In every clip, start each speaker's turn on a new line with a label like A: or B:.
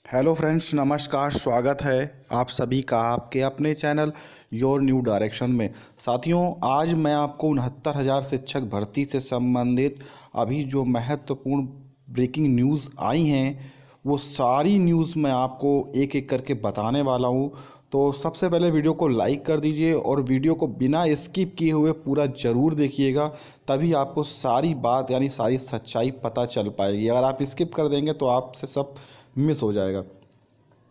A: Hello friends, नमस्कार। स्वागत है आप सभी का आपके अपने चैनल योर न्यू डायरेक्शन में। साथियों, आज मैं आपको 69,000 शिक्षक भर्ती से संबंधित अभी जो महत्वपूर्ण ब्रेकिंग न्यूज़ आई हैं वो सारी न्यूज़ मैं आपको एक एक करके बताने वाला हूँ। तो सबसे पहले वीडियो को लाइक कर दीजिए और वीडियो को बिना स्किप किए हुए पूरा ज़रूर देखिएगा, तभी आपको सारी बात यानी सारी सच्चाई पता चल पाएगी। अगर आप स्किप कर देंगे तो आपसे सब मिस हो जाएगा।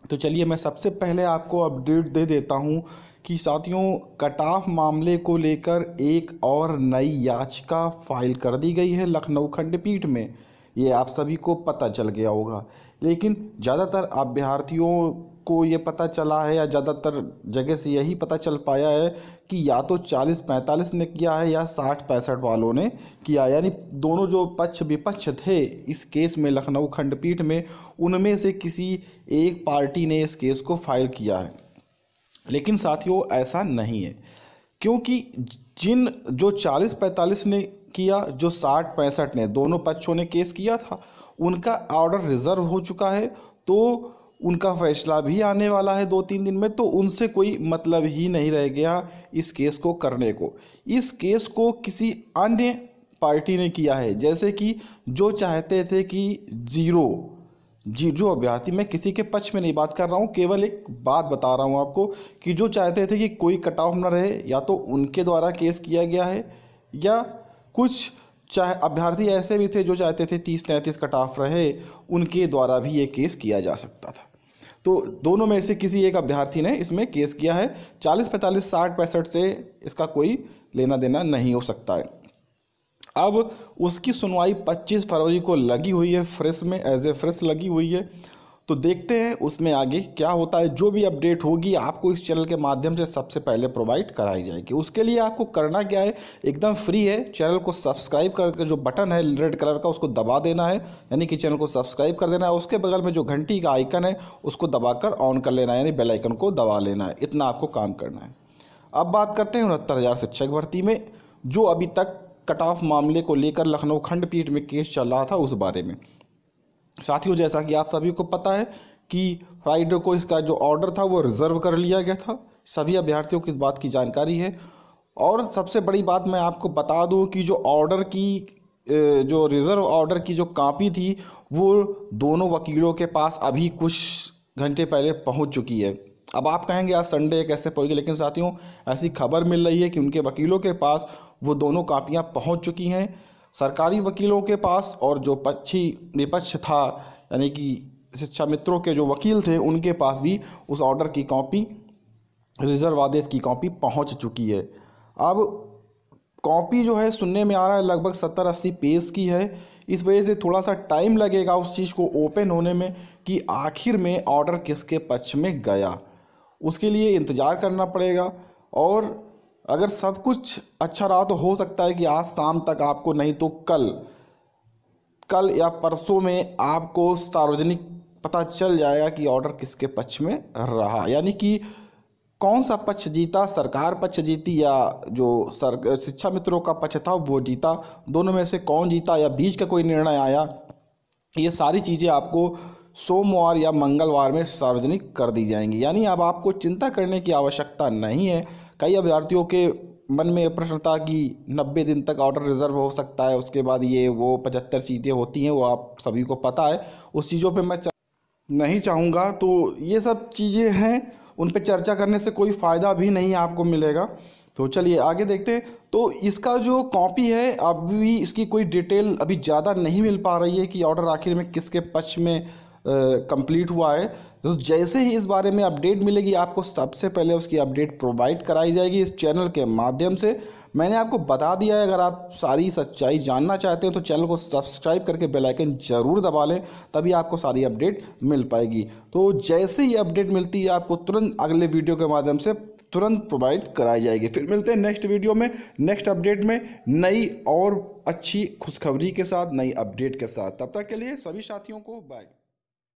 A: तो चलिए मैं सबसे पहले आपको अपडेट दे देता हूं कि साथियों, कट ऑफ मामले को लेकर एक और नई याचिका फाइल कर दी गई है लखनऊ खंडपीठ में। ये आप सभी को पता चल गया होगा, लेकिन ज़्यादातर अभ्यर्थियों को ये पता चला है या ज़्यादातर जगह से यही पता चल पाया है कि या तो 40-45 ने किया है या 60-65 वालों ने किया, यानी दोनों जो पक्ष विपक्ष थे इस केस में लखनऊ खंडपीठ में, उनमें से किसी एक पार्टी ने इस केस को फाइल किया है। लेकिन साथियों, ऐसा नहीं है, क्योंकि जिन जो 40-45 ने किया, जो 60-65 ने, दोनों पक्षों ने केस किया था, उनका ऑर्डर रिजर्व हो चुका है। तो उनका फैसला भी आने वाला है 2-3 दिन में, तो उनसे कोई मतलब ही नहीं रह गया इस केस को करने को। इस केस को किसी अन्य पार्टी ने किया है, जैसे कि जो चाहते थे कि जो अभ्यर्थी, मैं किसी के पक्ष में नहीं बात कर रहा हूँ, केवल एक बात बता रहा हूँ आपको कि जो चाहते थे कि कोई कट ऑफ न रहे, या तो उनके द्वारा केस किया गया है, या कुछ चाहे अभ्यर्थी ऐसे भी थे जो चाहते थे 30-33 कट ऑफ रहे, उनके द्वारा भी ये केस किया जा सकता था। तो दोनों में से किसी एक अभ्यर्थी ने इसमें केस किया है। 40-45, 60-65 से इसका कोई लेना देना नहीं हो सकता है। अब उसकी सुनवाई 25 फरवरी को लगी हुई है, फ्रेश में, एज ए फ्रेश लगी हुई है। तो देखते हैं उसमें आगे क्या होता है। जो भी अपडेट होगी आपको इस चैनल के माध्यम से सबसे पहले प्रोवाइड कराई जाएगी। उसके लिए आपको करना क्या है, एकदम फ्री है। चैनल को सब्सक्राइब करके जो बटन है रेड कलर का, उसको दबा देना है, यानी कि चैनल को सब्सक्राइब कर देना है। उसके बगल में जो घंटी का आइकन है उसको दबाकर ऑन कर लेना है, यानी बेल आइकन को दबा लेना है। इतना आपको काम करना है। अब बात करते हैं 69,000 शिक्षक भर्ती में जो अभी तक कट ऑफ मामले को लेकर लखनऊ खंडपीठ में केस चल रहा था, उस बारे में। साथियों, जैसा कि आप सभी को पता है कि फ्राइडे को इसका जो ऑर्डर था वो रिजर्व कर लिया गया था। सभी अभ्यर्थियों को इस बात की जानकारी है। और सबसे बड़ी बात मैं आपको बता दूं कि जो ऑर्डर की जो रिजर्व ऑर्डर की जो कॉपी थी वो दोनों वकीलों के पास अभी कुछ घंटे पहले पहुंच चुकी है। अब आप कहेंगे आज संडे कैसे पहुंच गई, लेकिन साथियों ऐसी खबर मिल रही है कि उनके वकीलों के पास वो दोनों कापियां पहुंच चुकी हैं, सरकारी वकीलों के पास, और जो विपक्ष था यानी कि शिक्षा मित्रों के जो वकील थे उनके पास भी उस ऑर्डर की कॉपी, रिजर्व आदेश की कॉपी पहुंच चुकी है। अब कॉपी जो है सुनने में आ रहा है लगभग 70-80 पेज की है। इस वजह से थोड़ा सा टाइम लगेगा उस चीज़ को ओपन होने में कि आखिर में ऑर्डर किसके पक्ष में गया, उसके लिए इंतज़ार करना पड़ेगा। और अगर सब कुछ अच्छा रहा तो हो सकता है कि आज शाम तक आपको, नहीं तो कल या परसों में आपको सार्वजनिक पता चल जाएगा कि ऑर्डर किसके पक्ष में रहा, यानी कि कौन सा पक्ष जीता, सरकार पक्ष जीती या जो शिक्षा मित्रों का पक्ष था वो जीता, दोनों में से कौन जीता या बीच का कोई निर्णय आया। ये सारी चीज़ें आपको सोमवार या मंगलवार में सार्वजनिक कर दी जाएंगी, यानी अब आपको चिंता करने की आवश्यकता नहीं है। कई अभ्यर्थियों के मन में यह प्रश्न था कि 90 दिन तक ऑर्डर रिजर्व हो सकता है, उसके बाद ये वो 75 चीज़ें होती हैं, वो आप सभी को पता है। उस चीज़ों पे मैं नहीं चाहूँगा। तो ये सब चीज़ें हैं, उन पे चर्चा करने से कोई फ़ायदा भी नहीं आपको मिलेगा। तो चलिए आगे देखते हैं। तो इसका जो कॉपी है अभी इसकी कोई डिटेल अभी ज़्यादा नहीं मिल पा रही है कि ऑर्डर आखिर में किसके पक्ष में कंप्लीट हुआ है। तो जैसे ही इस बारे में अपडेट मिलेगी आपको सबसे पहले उसकी अपडेट प्रोवाइड कराई जाएगी इस चैनल के माध्यम से। मैंने आपको बता दिया है, अगर आप सारी सच्चाई जानना चाहते हो तो चैनल को सब्सक्राइब करके बेल आइकन जरूर दबा लें, तभी आपको सारी अपडेट मिल पाएगी। तो जैसे ही अपडेट मिलती है आपको तुरंत अगले वीडियो के माध्यम से तुरंत प्रोवाइड कराई जाएगी। फिर मिलते हैं नेक्स्ट वीडियो में, नेक्स्ट अपडेट में, नई और अच्छी खुशखबरी के साथ, नई अपडेट के साथ। तब तक के लिए सभी साथियों को बाय।